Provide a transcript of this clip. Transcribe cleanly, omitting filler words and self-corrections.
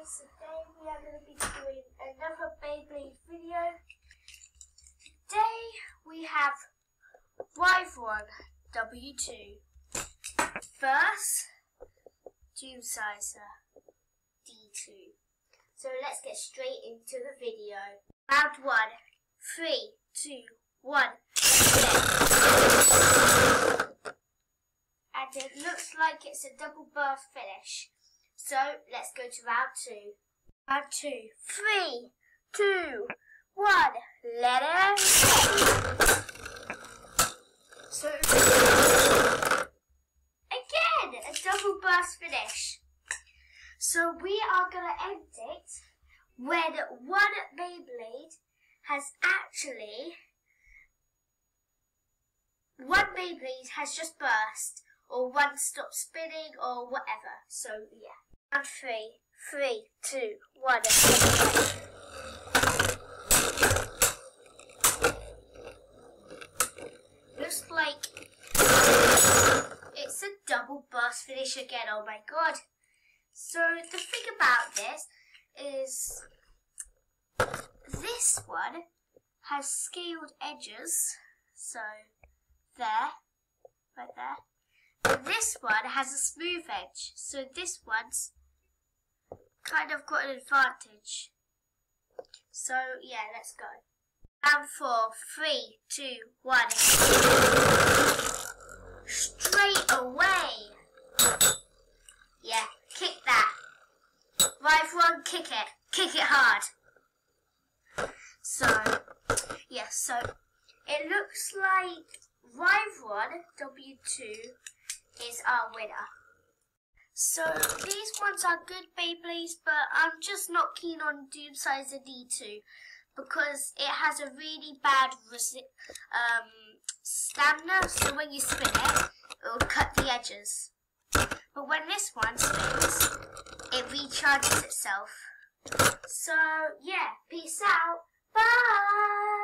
guys, today we are going to be doing another Beyblade video. Today we have Wyvern W2 versus Doomsizer D2. So let's get straight into the video. Round 1, 3, 2, 1. And it looks like it's a double burst finish. So let's go to round 2. Round 2, 3, 2, 1. Let it. So again, a double burst finish. So we are gonna end it when one Beyblade just burst, or one stopped spinning, or whatever. So yeah. Round 3, 3, 2, 1. Looks like it's a double burst finish again. Oh my god. So the thing about this is this one has scaled edges. So there, right there. And this one has a smooth edge. So this one's kind of got an advantage. So yeah, let's go. Round 4, 3, 2, 1. Straight away. Yeah, kick that. Wyvern, kick it. Kick it hard. So, yeah, so it looks like Wyvern W2 is our winner. So these ones are good Beyblades, but I'm just not keen on Doomsizer D2 because it has a really bad stamina. So when you spin it, it'll cut the edges. But when this one spins, it recharges itself. So yeah, peace out. Bye.